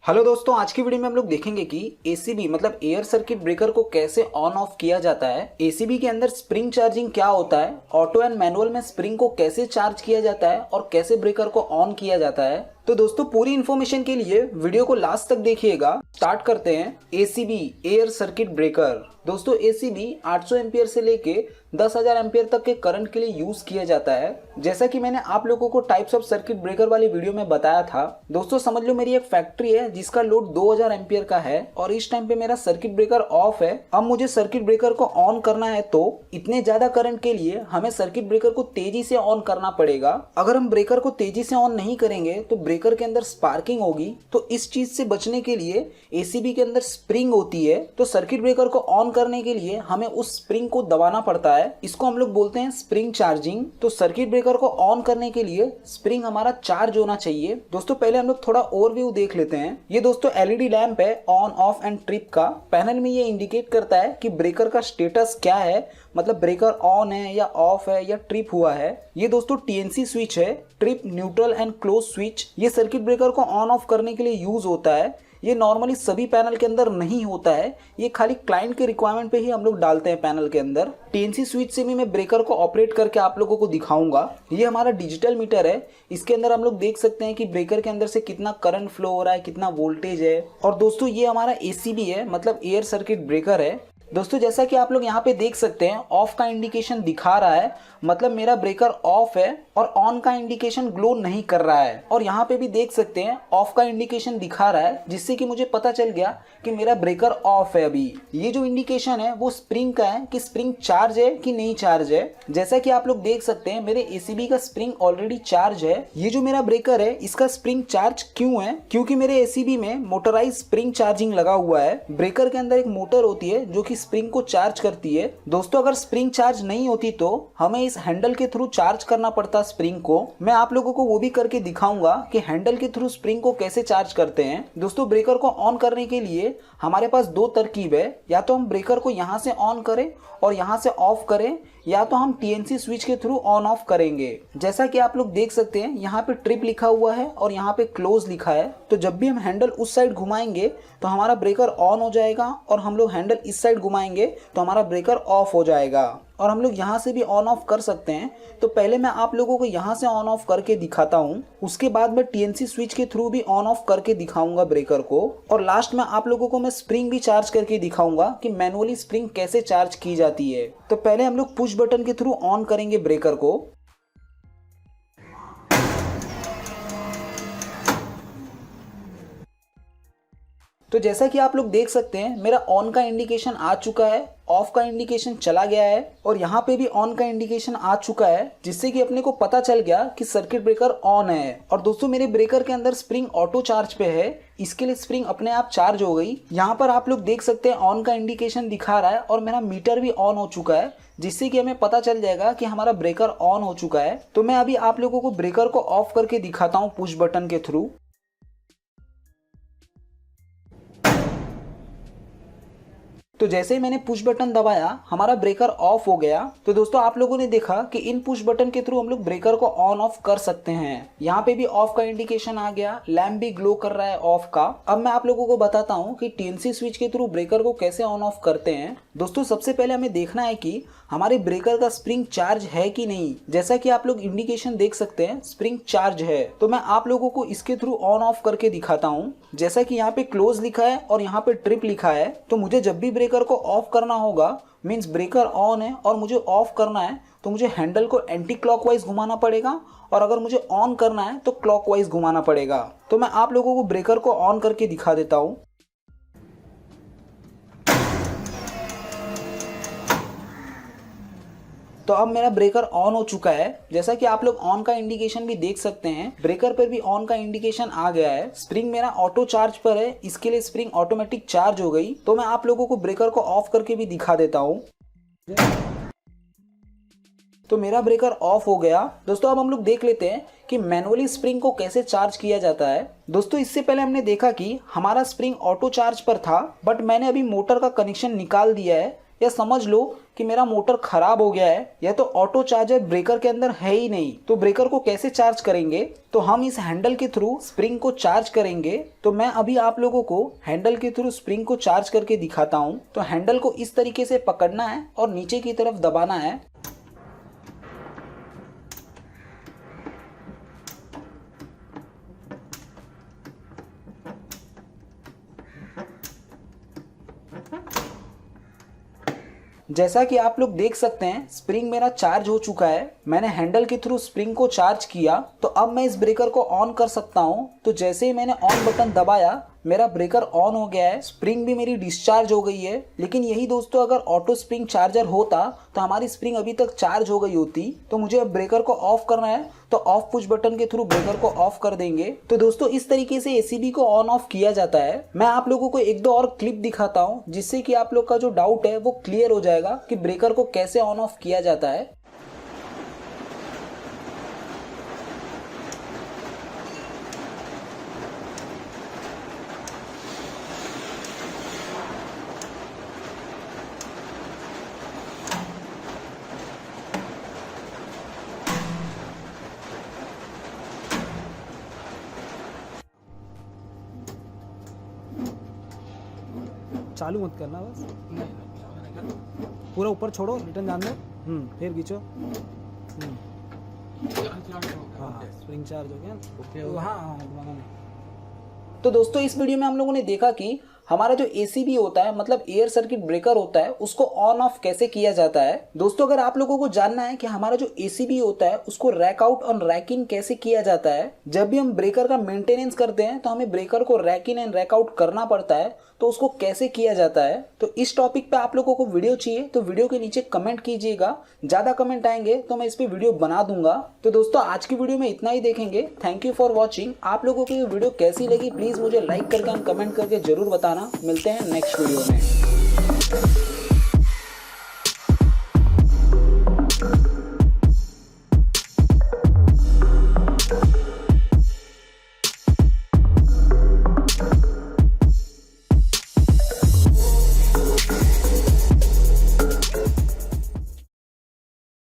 Hello दोस्तों, आज की वीडियो में हम लोग देखेंगे कि एसीबी मतलब एयर सर्किट ब्रेकर को कैसे ऑन ऑफ किया जाता है। एसीबी के अंदर स्प्रिंग चार्जिंग क्या होता है, ऑटो एंड मैनुअल में स्प्रिंग को कैसे चार्ज किया जाता है और कैसे ब्रेकर को ऑन किया जाता है। तो दोस्तों पूरी इन्फॉर्मेशन के लिए वीडियो को लास्ट तक देखिएगा। स्टार्ट करते हैं। ACB air circuit breaker. दोस्तों एसीबी 800 एम्पियर से लेके 10,000 एम्पियर तक के करंट के लिए यूज किया जाता है। जैसा कि मैंने आप लोगों को टाइप्स ऑफ सर्किट ब्रेकर वाली वीडियो में बताया था। दोस्तों समझ लो मेरी एक फैक्ट्री है जिसका लोड 2000 एम्पियर का है और इस टाइम पे मेरा सर्किट ब्रेकर ऑफ है। अब मुझे सर्किट ब्रेकर को ऑन करना है तो इतने ज्यादा करंट के लिए हमें सर्किट ब्रेकर को तेजी से ऑन करना पड़ेगा। अगर हम ब्रेकर को तेजी से ऑन नहीं करेंगे तो ब्रेकर के अंदर स्पार्किंग होगी। तो इस चीज से बचने के लिए एसीबी के अंदर स्प्रिंग होती है। तो सर्किट ब्रेकर को ऑन करने के लिए हमें उस स्प्रिंग को दबाना पड़ता है। इसको हम लोग बोलते हैं स्प्रिंग चार्जिंग। तो सर्किट ब्रेकर को ऑन करने के लिए स्प्रिंग हमारा चार्ज होना चाहिए। दोस्तों पहले हम लोग थोड़ा ओवरव्यू देख लेते हैं। ये दोस्तों एलईडी लैंप है ऑन ऑफ एंड ट्रिप का। पैनल में ये इंडिकेट करता है कि ब्रेकर का स्टेटस क्या है, मतलब ब्रेकर ऑन है या ऑफ है या ट्रिप हुआ है। ये दोस्तों टीएनसी स्विच है, trip neutral and close switch. ये सर्किट ब्रेकर को ऑन ऑफ करने के लिए यूज होता है। ये नॉर्मली सभी पैनल के अंदर नहीं होता है, ये खाली क्लाइंट के रिक्वायरमेंट पे ही हम लोग डालते हैं पैनल के अंदर। टीएनसी स्विच से भी मैं ब्रेकर को ऑपरेट करके आप लोगों को दिखाऊंगा। ये हमारा डिजिटल मीटर है। इसके अंदर हम लोग देख सकते हैं कि ब्रेकर के अंदर से कितना करंट फ्लो हो रहा है, कितना वोल्टेज है। और दोस्तों ये हमारा एसीबी है, मतलब एयर सर्किट ब्रेकर है। दोस्तों जैसा कि आप लोग यहाँ पे देख सकते हैं ऑफ का इंडिकेशन दिखा रहा है, मतलब मेरा ब्रेकर ऑफ है और ऑन का इंडिकेशन ग्लो नहीं कर रहा है। और यहाँ पे भी देख सकते हैं ऑफ का इंडिकेशन दिखा रहा है, जिससे कि मुझे पता चल गया कि मेरा ब्रेकर ऑफ है। अभी ये जो इंडिकेशन है वो स्प्रिंग का है कि स्प्रिंग चार्ज है कि नहीं चार्ज है। जैसा कि आप लोग देख सकते हैं मेरे एसीबी का स्प्रिंग ऑलरेडी चार्ज है। ये जो मेरा ब्रेकर है इसका स्प्रिंग चार्ज क्यों है? क्योंकि मेरे एसीबी में मोटराइज स्प्रिंग चार्जिंग लगा हुआ है। ब्रेकर के अंदर एक मोटर होती है जो कि स्प्रिंग को चार्ज करती है। दोस्तों अगर स्प्रिंग चार्ज नहीं होती तो हमें इस हैंडल के थ्रू चार्ज करना पड़ता स्प्रिंग को। मैं आप लोगों को वो भी करके दिखाऊंगा कि हैंडल के थ्रू स्प्रिंग को कैसे चार्ज करते हैं। दोस्तों ब्रेकर को ऑन करने के लिए हमारे पास दो तरकीब है। या तो हम ब्रेकर को यहाँ से ऑन करें और यहाँ से ऑफ करें, या तो हम टीएनसी स्विच के थ्रू ऑन ऑफ करेंगे। जैसा कि आप लोग देख सकते हैं यहाँ पे ट्रिप लिखा हुआ है और यहाँ पे क्लोज लिखा है। तो जब भी हम हैंडल उस साइड घुमाएंगे तो हमारा ब्रेकर ऑन हो जाएगा, और हम लोग हैंडल इस साइड घुमाएंगे तो हमारा ब्रेकर ऑफ हो जाएगा। और हम लोग यहाँ से भी ऑन ऑफ कर सकते हैं। तो पहले मैं आप लोगों को यहाँ से ऑन ऑफ करके दिखाता हूँ, उसके बाद मैं टीएनसी स्विच के थ्रू भी ऑन ऑफ करके दिखाऊंगा ब्रेकर को, और लास्ट में आप लोगों को मैं स्प्रिंग भी चार्ज करके दिखाऊंगा कि मैनुअली स्प्रिंग कैसे चार्ज की जाती है। तो पहले हम लोग पुश बटन के थ्रू ऑन करेंगे ब्रेकर को। तो जैसा कि आप लोग देख सकते हैं मेरा ऑन का इंडिकेशन आ चुका है, ऑफ का इंडिकेशन चला गया है, और यहाँ पे भी ऑन का इंडिकेशन आ चुका है, जिससे कि अपने को पता चल गया कि सर्किट ब्रेकर ऑन है। और दोस्तों मेरे ब्रेकर के अंदर स्प्रिंग ऑटो चार्ज पे है, इसके लिए स्प्रिंग अपने आप चार्ज हो गई। यहाँ पर आप लोग देख सकते हैं ऑन का इंडिकेशन दिखा रहा है और मेरा मीटर भी ऑन हो चुका है, जिससे कि हमें पता चल जाएगा कि हमारा ब्रेकर ऑन हो चुका है। तो मैं अभी आप लोगों को ब्रेकर को ऑफ करके दिखाता हूँ पुश बटन के थ्रू। तो जैसे ही मैंने पुश बटन दबाया हमारा ब्रेकर ऑफ हो गया। तो दोस्तों आप लोगों ने देखा कि इन पुश बटन के थ्रू हम लोग ब्रेकर को ऑन ऑफ कर सकते हैं। यहाँ पे भी ऑफ का इंडिकेशन आ गया, लैम्प भी ग्लो कर रहा है ऑफ का। अब मैं आप लोगों को बताता हूँ कि टीएनसी स्विच के थ्रू ब्रेकर को कैसे ऑन ऑफ करते हैं। दोस्तों सबसे पहले हमें देखना है कि हमारे ब्रेकर का स्प्रिंग चार्ज है कि नहीं। जैसा कि आप लोग इंडिकेशन देख सकते हैं स्प्रिंग चार्ज है। तो मैं आप लोगों को इसके थ्रू ऑन ऑफ करके दिखाता हूँ। जैसा कि यहाँ पे क्लोज लिखा है और यहाँ पे ट्रिप लिखा है। तो मुझे जब भी ब्रेकर को ऑफ करना होगा, मीन्स ब्रेकर ऑन है और मुझे ऑफ करना है, तो मुझे हैंडल को एंटी क्लॉकवाइज घुमाना पड़ेगा, और अगर मुझे ऑन करना है तो क्लॉकवाइज घुमाना पड़ेगा। तो मैं आप लोगों को ब्रेकर को ऑन करके दिखा देता हूँ। तो अब मेरा ब्रेकर ऑन हो चुका है। जैसा कि आप लोग ऑन का इंडिकेशन भी देख सकते हैं, ब्रेकर पर भी ऑन का इंडिकेशन आ गया है। स्प्रिंग मेरा ऑटो चार्ज पर है, इसके लिए स्प्रिंग ऑटोमेटिक चार्ज हो गई। तो मैं आप लोगों को ब्रेकर को ऑफ करके भी दिखा देता हूँ। तो मेरा ब्रेकर ऑफ हो गया। दोस्तों अब हम लोग देख लेते हैं कि मैनुअली स्प्रिंग को कैसे चार्ज किया जाता है। दोस्तों इससे पहले हमने देखा कि हमारा स्प्रिंग ऑटो चार्ज पर था, बट मैंने अभी मोटर का कनेक्शन निकाल दिया है। या समझ लो कि मेरा मोटर खराब हो गया है या तो ऑटो चार्जर ब्रेकर के अंदर है ही नहीं, तो ब्रेकर को कैसे चार्ज करेंगे? तो हम इस हैंडल के थ्रू स्प्रिंग को चार्ज करेंगे। तो मैं अभी आप लोगों को हैंडल के थ्रू स्प्रिंग को चार्ज करके दिखाता हूँ। तो हैंडल को इस तरीके से पकड़ना है और नीचे की तरफ दबाना है। जैसा कि आप लोग देख सकते हैं स्प्रिंग मेरा चार्ज हो चुका है। मैंने हैंडल के थ्रू स्प्रिंग को चार्ज किया, तो अब मैं इस ब्रेकर को ऑन कर सकता हूं। तो जैसे ही मैंने ऑन बटन दबाया मेरा ब्रेकर ऑन हो गया है, स्प्रिंग भी मेरी डिस्चार्ज हो गई है। लेकिन यही दोस्तों अगर ऑटो स्प्रिंग चार्जर होता तो हमारी स्प्रिंग अभी तक चार्ज हो गई होती। तो मुझे अब ब्रेकर को ऑफ करना है, तो ऑफ पुश बटन के थ्रू ब्रेकर को ऑफ कर देंगे। तो दोस्तों इस तरीके से एसीबी को ऑन ऑफ किया जाता है। मैं आप लोगों को एक दो और क्लिप दिखाता हूँ जिससे कि आप लोग का जो डाउट है वो क्लियर हो जाएगा कि ब्रेकर को कैसे ऑन ऑफ किया जाता है। चालू मत करना, बस पूरा ऊपर छोड़ो, रिटर्न जान दो। फिर खींचो। हाँ स्प्रिंग चार्ज हो गया। हाँ दोबारा नहीं। तो दोस्तों इस वीडियो में हम लोगों ने देखा कि हमारा जो एसीबी होता है मतलब एयर सर्किट ब्रेकर होता है उसको ऑन ऑफ कैसे किया जाता है। दोस्तों अगर आप लोगों को जानना है कि हमारा जो एसीबी होता है उसको रैक आउट और रैक इन कैसे किया जाता है, जब भी हम ब्रेकर का मेंटेनेंस करते हैं तो हमें ब्रेकर को rack in and rack out करना पड़ता है, तो उसको कैसे किया जाता है, तो इस टॉपिक पे आप लोगों को वीडियो चाहिए तो वीडियो के नीचे कमेंट कीजिएगा। ज्यादा कमेंट आएंगे तो मैं इस पे वीडियो बना दूंगा। तो दोस्तों आज की वीडियो में इतना ही देखेंगे। Thank you for watching. आप लोगों को ये वीडियो कैसी लगी प्लीज मुझे लाइक करके कमेंट करके जरूर बताना। मिलते हैं नेक्स्ट वीडियो में।